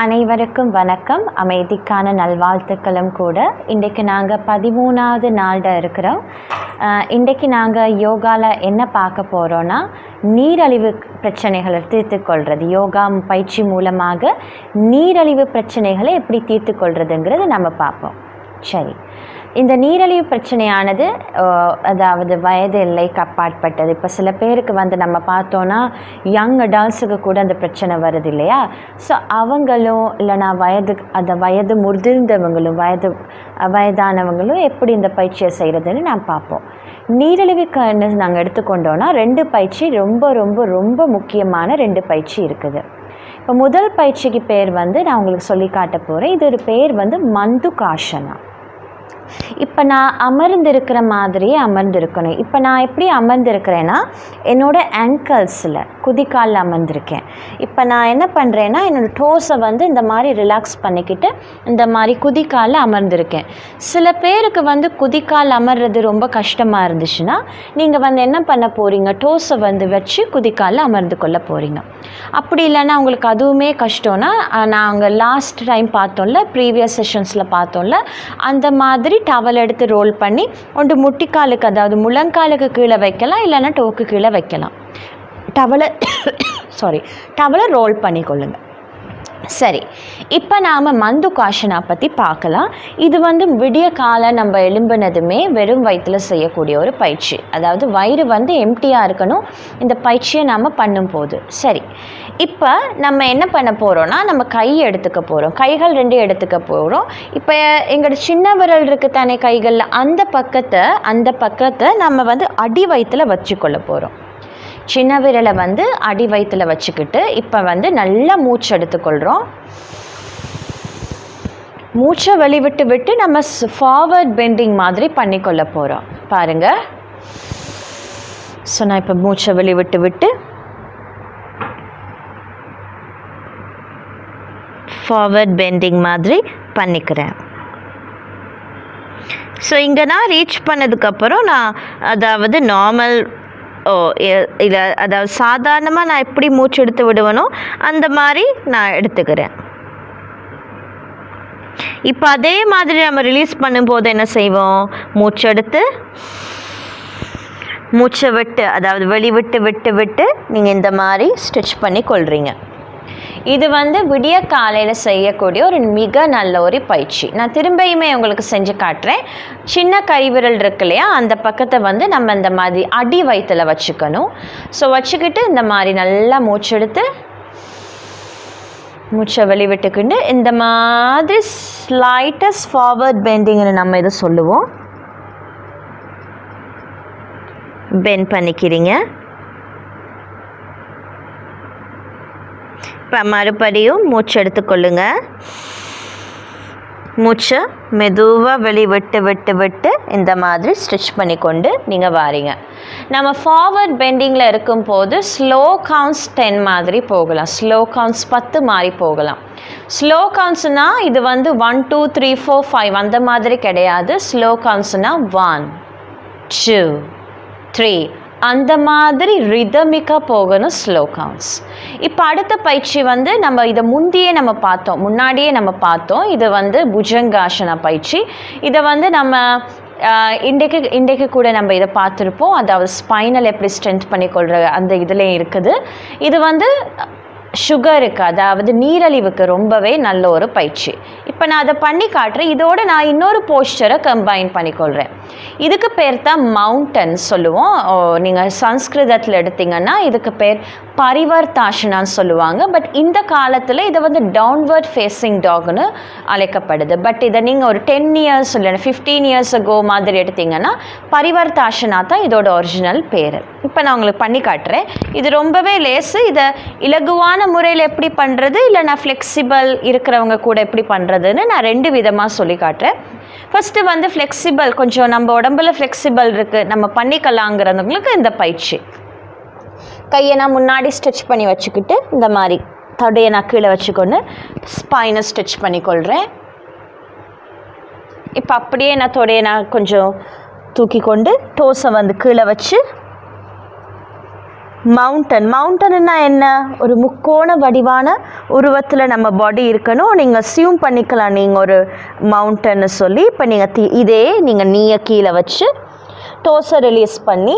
அனைவருக்கும் வணக்கம். அமைதிக்கான நல்வாழ்த்துக்களும் கூட. இன்றைக்கு நாங்கள் 13வது நாளில் இருக்கிறோம். இன்றைக்கு நாங்கள் யோகாவில் என்ன பார்க்க போகிறோன்னா, நீரழிவு பிரச்சனைகளை தீர்த்துக்கொள்வது. யோகா பயிற்சி மூலமாக நீரழிவு பிரச்சனைகளை எப்படி தீர்த்துக்கொள்வதுங்கிறது நம்ம பார்ப்போம். சரி, இந்த நீரழிவு பிரச்சனையானது அதாவது வயது எல்லைக்கு அப்பாற்பட்டது. இப்போ சில பேருக்கு நம்ம பார்த்தோன்னா யங் அடல்ட்ஸுக்கு கூட அந்த பிரச்சனை வருது இல்லையா? ஸோ அவங்களும் இல்லைனா வயது முதிர்ந்தவங்களும் வயதானவங்களும் எப்படி இந்த பயிற்சியை செய்கிறதுன்னு நான் பார்ப்போம். நீரிழிவுக்கு நாங்கள் எடுத்துக்கொண்டோன்னா 2 பயிற்சி ரொம்ப ரொம்ப ரொம்ப முக்கியமான 2 பயிற்சி இருக்குது. இப்போ முதல் பயிற்சிக்கு பேர் நான் உங்களுக்கு சொல்லி காட்ட போகிறேன். இது ஒரு பேர் மந்துகாசனா. இப்போ நான் அமர்ந்திருக்கிற மாதிரியே அமர்ந்திருக்கணும். இப்போ நான் எப்படி அமர்ந்திருக்கிறேன்னா, என்னோடய ஆங்கிள்ஸில் குதிக்காலில் அமர்ந்திருக்கேன். இப்போ நான் என்ன பண்ணுறேன்னா, என்னோடய டோஸை இந்த மாதிரி ரிலாக்ஸ் பண்ணிக்கிட்டு இந்த மாதிரி குதிக்காலில் அமர்ந்திருக்கேன். சில பேருக்கு குதிக்கால் அமர்றது ரொம்ப கஷ்டமாக இருந்துச்சுன்னா, நீங்கள் என்ன பண்ண போகிறீங்க, டோஸை வச்சு குதிக்காலில் அமர்ந்து கொள்ள போகிறீங்க. அப்படி இல்லைன்னா உங்களுக்கு அதுவுமே கஷ்டம்னா, நாங்கள் லாஸ்ட் டைம் பார்த்தோம்ல, ப்ரீவியஸ் செஷன்ஸில் பார்த்தோம்ல, அந்த மாதிரி டவல் எடுத்து ரோல் பண்ணி ஒன்று முட்டிக்காலுக்கு, அதாவது முழங்காலுக்கு கீழே வைக்கலாம், இல்லைன்னா டோக்கு கீழே வைக்கலாம். டவலை ரோல் பண்ணிக்கொள்ளுங்க. சரி, இப்போ நாம் மந்துகாசனா பற்றி பார்க்கலாம். இது விடிய காலை நம்ம எழும்பினதுமே வெறும் வயிற்றில் செய்யக்கூடிய ஒரு பயிற்சி. அதாவது வயிறு எம்டியாக இருக்கணும் இந்த பயிற்சியை நாம் பண்ணும்போது. சரி, இப்போ நம்ம என்ன பண்ண போகிறோன்னா, நம்ம கையை எடுத்துக்க போகிறோம். கைகள் 2 எடுத்துக்க போகிறோம். இப்போ எங்களோட சின்ன விரல் இருக்குது தானே கைகளில், அந்த பக்கத்தை நம்ம அடி வயிற்றில் வச்சுக்கொள்ள போகிறோம். சின்ன விரலை அடி வயிற்றில் வச்சுக்கிட்டு இப்போ நல்லா மூச்சு எடுத்துக்கொள்கிறோம். மூச்சை வெளிவிட்டு நம்ம ஃபார்வர்ட் பெண்டிங் மாதிரி பண்ணிக்கொள்ள போகிறோம். பாருங்கள். ஸோ நான் இப்போ மூச்சை வெளிவிட்டு ஃபார்வர்ட் பெண்டிங் மாதிரி பண்ணிக்கிறேன். ஸோ இங்கே நான் ரீச் பண்ணதுக்கப்புறம் நான் அதாவது நார்மல் இல்லை, அதாவது சாதாரணமாக நான் எப்படி மூச்சு எடுத்து விடுவேனோ அந்த மாதிரி நான் எடுத்துக்கிறேன். இப்போ அதே மாதிரி நம்ம ரிலீஸ் பண்ணும்போது என்ன செய்வோம், மூச்சு எடுத்து மூச்சை விட்டு, அதாவது விட்டு நீங்கள் இந்த மாதிரி ஸ்ட்ரெச் பண்ணி கொள்கிறீங்க. இது விடிய காலையில் செய்யக்கூடிய ஒரு மிக நல்ல ஒரு பயிற்சி. நான் திரும்பியுமே உங்களுக்கு செஞ்சு காட்டுறேன். சின்ன கைவிரல் இருக்கு இல்லையா, அந்த பக்கத்தை நம்ம இந்த மாதிரி அடி வயிற்றில் வச்சுக்கணும். ஸோ வச்சுக்கிட்டு இந்த மாதிரி நல்லா மூச்செடுத்து மூச்சை வெளிவிட்டுக்கிண்டு இந்த மாதிரி ஸ்லைட்டஸ்ட் ஃபார்வர்ட் பெண்டிங்னு நம்ம இதை சொல்லுவோம். பெண்ட் பண்ணிக்கிறீங்க. இப்போ மறுபடியும் மூச்சு எடுத்துக்கொள்ளுங்க. மூச்சை மெதுவாக விட்டு இந்த மாதிரி ஸ்ட்ரெச் பண்ணிக்கொண்டு நீங்கள் வாரீங்க. நம்ம ஃபார்வர்ட் பெண்டிங்கில் இருக்கும்போது ஸ்லோ கவுண்ட்ஸ் 10 மாதிரி போகலாம், ஸ்லோ கவுண்ட்ஸ் 10 மாதிரி போகலாம். ஸ்லோ கவுண்ட்ஸ்னால் இது 1 2 3 4 5 அந்த மாதிரி கிடையாது. ஸ்லோ கவுண்ட்ஸ்னால் 1 2 3 அந்த மாதிரி ரிதமிக்காக போகணும் ஸ்லோ கவுண்ட்ஸ். இப்போ அடுத்த பயிற்சி நம்ம இதை முன்னாடியே நம்ம பார்த்தோம். இது புஜங்காசனா பயிற்சி. இதை நம்ம இன்றைக்கு கூட நம்ம இதை பார்த்துருப்போம். அதாவது ஸ்பைனல் எப்படி ஸ்ட்ரென்த் பண்ணிக்கொள்கிற அந்த இதில் இருக்குது. இது சுகருக்கு, அதாவது நீரழிவுக்கு ரொம்பவே நல்ல ஒரு பயிற்சி. இப்போ நான் அதை பண்ணி காட்டுறேன். இதோடு நான் இன்னொரு போஸ்டரை கம்பைன் பண்ணிக்கொள்கிறேன். இதுக்கு பேர் தான் மவுண்டன் சொல்லுவோம். நீங்கள் சன்ஸ்கிருதத்தில் எடுத்திங்கன்னா இதுக்கு பேர் பரிவர்த்தாசனான்னு சொல்லுவாங்க. பட் இந்த காலத்தில் இதை டவுன்வர்ட் ஃபேஸிங் டாக்னு அழைக்கப்படுது. பட் இதை நீங்கள் ஒரு 10 இயர்ஸ் இல்லைன்னா 15 இயர்ஸ் அகோ மாதிரி எடுத்திங்கன்னா பரிவர்த்தாசனா தான் இதோட ஒரிஜினல் பேர். இப்போ நான் உங்களுக்கு பண்ணி காட்டுறேன். இது ரொம்பவே லேஸு. இதை இலகுவான முறையில் எப்படி பண்ணுறது, இல்லைனா ஃப்ளெக்சிபிள் இருக்கிறவங்க கூட எப்படி பண்ணுறதுன்னு நான் 2 விதமாக சொல்லி காட்டுறேன். ஃபஸ்ட்டு ஃப்ளெக்சிபிள், கொஞ்சம் நம்ம உடம்புல ஃப்ளெக்சிபிள் இருக்குது, நம்ம பண்ணிக்கலாங்கிறவங்களுக்கு இந்த பயிற்சி. கையை நான் முன்னாடி ஸ்ட்ரெச் பண்ணி வச்சுக்கிட்டு இந்த மாதிரி தொடையை நான் கீழே வச்சுக்கொண்டு ஸ்பைனை ஸ்ட்ரெச் பண்ணிக்கொள்கிறேன். இப்போ அப்படியே நான் தொடையை கொஞ்சம் தூக்கி கொண்டு டோஸை கீழே வச்சு மவுண்டன்னா என்ன? ஒரு முக்கோண வடிவான உருவத்தில் நம்ம பாடி இருக்கணும். நீங்கள் அசியூம் பண்ணிக்கலாம் நீங்கள் ஒரு மவுண்டன்னு சொல்லி. இப்போ நீங்கள் இதே நீங்கள் நீயை கீழே வச்சு டோஸை ரிலீஸ் பண்ணி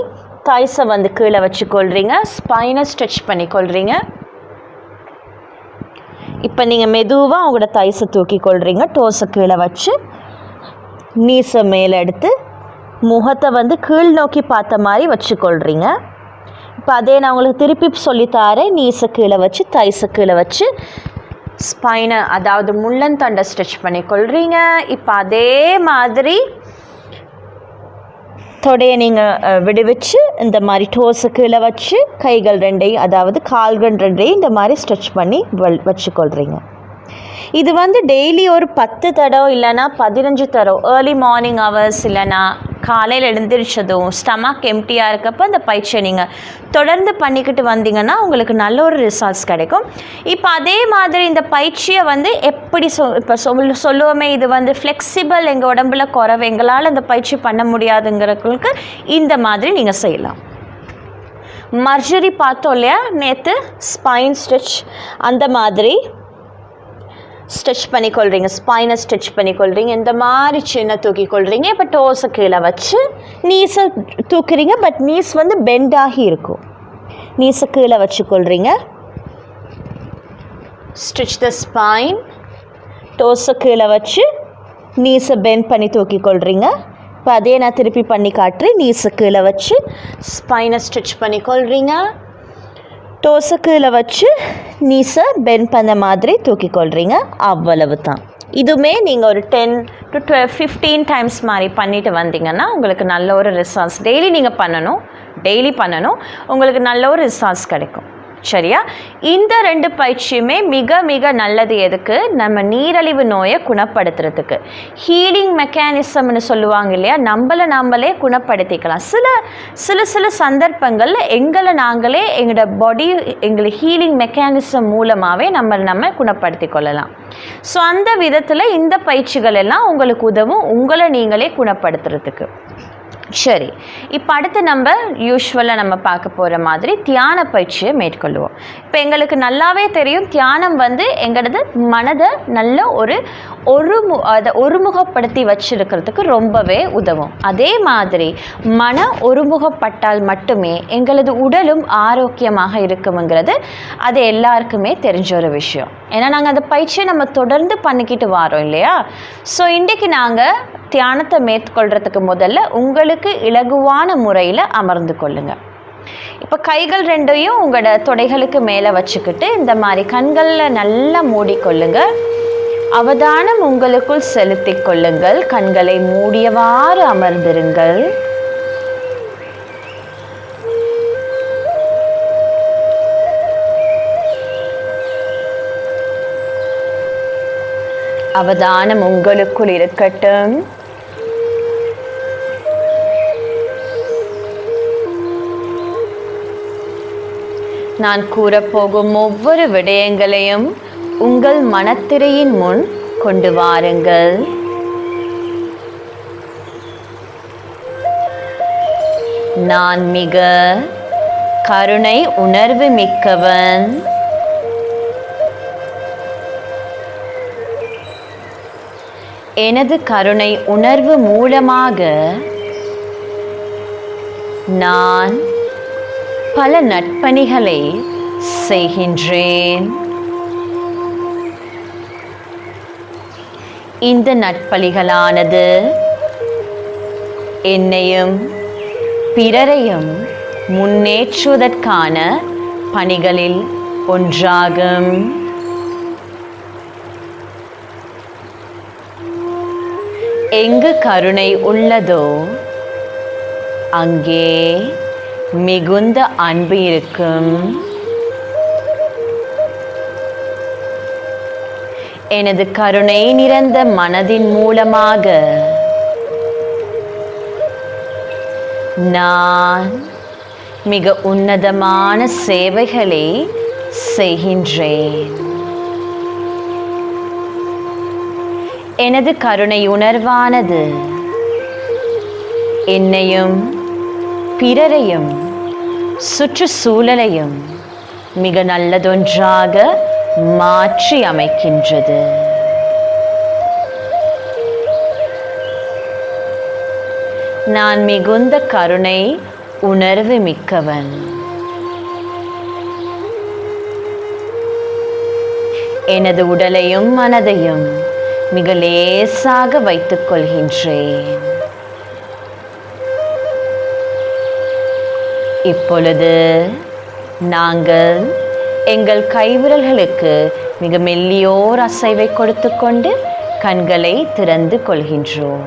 தைஸை வந்து கீழே வச்சுக்கொள்கிறீங்க, ஸ்பைனை ஸ்ட்ரெச் பண்ணிக்கொள்கிறீங்க. இப்போ நீங்கள் மெதுவாக உங்களோட தைஸை தூக்கி கொள்கிறீங்க, டோஸை கீழே வச்சு நீஸை மேலே எடுத்து முகத்தை வந்து கீழ் நோக்கி பார்த்த மாதிரி வச்சுக்கொள்கிறீங்க. இப்போ அதே நான் உங்களுக்கு திருப்பி சொல்லித்தாரேன். நீஸை கீழே வச்சு தைஸை கீழே வச்சு ஸ்பைனை அதாவது முள்ளந்தண்டை ஸ்ட்ரெச் பண்ணிக்கொள்கிறீங்க. இப்போ அதே மாதிரி தொடையை நீங்கள் விடுவிச்சு இந்த மாதிரி டோஸை கீழே வச்சு கைகள் ரெண்டையும் அதாவது கால்கள் ரெண்டையும் இந்த மாதிரி ஸ்ட்ரெச் பண்ணி வச்சுக்கொள்கிறீங்க. இது வந்து டெய்லி ஒரு 10 தடவை இல்லைனா 15 தடவை ஏர்லி மார்னிங் ஹவர்ஸ் இல்லைனா காலையில் எழுந்திரிச்சதும் ஸ்டமக் எம்டியாக இருக்கப்போ அந்த பயிற்சியை நீங்கள் தொடர்ந்து பண்ணிக்கிட்டு வந்தீங்கன்னா உங்களுக்கு நல்ல ஒரு ரிசல்ட்ஸ் கிடைக்கும். இப்போ அதே மாதிரி இந்த பயிற்சியை வந்து எப்படி இப்போ சொல்லுவோமே இது வந்து ஃப்ளெக்சிபிள், எங்கள் உடம்புல குறைவு, எங்களால் இந்த பயிற்சி பண்ண முடியாதுங்கிறவங்களுக்கு இந்த மாதிரி நீங்கள் செய்யலாம். மர்ஜரி பார்த்தோம் இல்லையா நேற்று, ஸ்பைன் ஸ்டிச் அந்த மாதிரி ஸ்ட்ரெச் பண்ணிக்கொள்கிறீங்க, ஸ்பைனை ஸ்ட்ரெச் பண்ணிக்கொள்கிறீங்க. இந்த மாதிரி சின்ன தூக்கிக்கொள்கிறீங்க. இப்போ டோஸை கீழே வச்சு நீஸை தூக்குறீங்க, பட் நீஸ் வந்து பெண்டாகி இருக்கும். நீஸை கீழே வச்சுக்கொள்கிறீங்க, ஸ்ட்ரெச் த ஸ்பைன், டோஸை கீழே வச்சு நீஸை பெண்ட் பண்ணி தூக்கிக்கொள்கிறீங்க. இப்போ அதே நான் திருப்பி பண்ணி காட்டுறேன். நீஸை கீழே வச்சு ஸ்பைனை ஸ்ட்ரெச் பண்ணிக்கொள்கிறீங்க, டோஸை கீழே வச்சு நீஸை பெண்ட் பண்ண மாதிரி தூக்கிக்கொள்கிறீங்க. அவ்வளவு தான். இதுவுமே நீங்கள் ஒரு 10 to 15 டைம்ஸ் மாதிரி பண்ணிட்டு வந்தீங்கன்னா உங்களுக்கு நல்ல ஒரு ரிசல்ட்ஸ் டெய்லி நீங்கள் பண்ணணும், உங்களுக்கு நல்ல ஒரு ரிசல்ட்ஸ் கிடைக்கும். சரியா? இந்த 2 பயிற்சியுமே மிக மிக நல்லது. எதுக்கு? நம்ம நீரழிவு நோயை குணப்படுத்துறதுக்கு. ஹீலிங் மெக்கானிசம்னு சொல்லுவாங்க இல்லையா, நம்மளே குணப்படுத்திக்கலாம். சில சந்தர்ப்பங்களில் நாங்களே எங்களோட பாடி எங்களை ஹீலிங் மெக்கானிசம் மூலமாகவே நம்ம குணப்படுத்தி கொள்ளலாம். ஸோ அந்த விதத்தில் இந்த பயிற்சிகள் எல்லாம் உங்களுக்கு உதவும் உங்களை நீங்களே குணப்படுத்துறதுக்கு. சரி, இப்போ அடுத்து நம்ம யூஸ்வலாக நம்ம பார்க்க போகிற மாதிரி தியான பயிற்சியை மேற்கொள்வோம். இப்போ எங்களுக்கு நல்லாவே தெரியும் தியானம் வந்து எங்களது மனதை நல்ல அதை ஒருமுகப்படுத்தி வச்சிருக்கிறதுக்கு ரொம்பவே உதவும். அதே மாதிரி மன ஒருமுகப்பட்டால் மட்டுமே எங்களது உடலும் ஆரோக்கியமாக இருக்குங்கிறது அது எல்லாருக்குமே தெரிஞ்ச ஒரு விஷயம். ஏன்னா நாங்கள் அந்த பயிற்சியை நம்ம தொடர்ந்து பண்ணிக்கிட்டு வரோம் இல்லையா. ஸோ இன்றைக்கு நாங்கள் தியானத்தை மேற்கொள்கிறதுக்கு முதல்ல உங்களுக்கு இலகுவான முறையில் அமர்ந்து கொள்ளுங்க. இப்போ கைகள் ரெண்டையும் உங்களோட தொடைகளுக்கு மேலே வச்சுக்கிட்டு இந்த மாதிரி கண்களில் நல்லா மூடிக்கொள்ளுங்க. அவதானம் உங்களுக்குள் செலுத்தி கொள்ளுங்கள். கண்களை மூடியவாறு அமர்ந்திருங்கள். அவதானம் உங்களுக்குள் இருக்கட்டும். நான் கூறப்போகும் ஒவ்வொரு விடயங்களையும் உங்கள் மனத்திரையின் முன் கொண்டு வாருங்கள். நான் மிக கருணை உணர்வு மிக்கவன். எனது கருணை உணர்வு மூலமாக நான் பல நற்பணிகளை செய்கின்றேன். இந்த நற்பணிகளானது என்னையும் பிறரையும் முன்னேற்றுவதற்கான பணிகளில் ஒன்றாகும். எங்கு கருணை உள்ளதோ அங்கே மிகுந்த அன்பு இருக்கும். எனது கருணை நிறைந்த மனதின் மூலமாக நான் மிக உன்னதமான சேவைகளை செய்கின்றேன். எனது கருணை உணர்வானது என்னையும் பிறரையும் சுற்றுச்சூழலையும் மிக நல்லதொன்றாக மாற்றி அமைக்கின்றது. நான் மிகுந்த கருணை உணர்வு மிக்கவன். எனது உடலையும் மனதையும் மிக லேசாக வைத்துக் கொள்கின்றேன். இப்பொழுது நாங்கள் எங்கள் கைவிரல்களுக்கு மிக மெல்லியோர் அசைவை கொடுத்து கொண்டு கண்களை திறந்து கொள்கின்றோம்.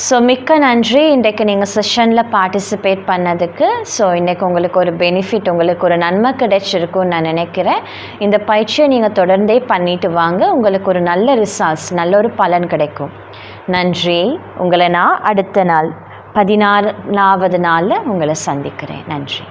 ஸோ மிக்க நன்றி இன்றைக்கு நீங்கள் செஷனில் பார்ட்டிசிபேட் பண்ணதுக்கு. ஸோ இன்றைக்கு உங்களுக்கு ஒரு பெனிஃபிட், உங்களுக்கு ஒரு நன்மை கிடைச்சிருக்குன்னு நான் நினைக்கிறேன். இந்த பயிற்சியை நீங்கள் தொடர்ந்தே பண்ணிட்டு வாங்க, உங்களுக்கு ஒரு நல்ல ரிசல்ட்ஸ், நல்ல ஒரு பலன் கிடைக்கும். நன்றி. உங்களை நான் அடுத்த நாள் 14வது நாளில் உங்களை சந்திக்கிறேன். நன்றி.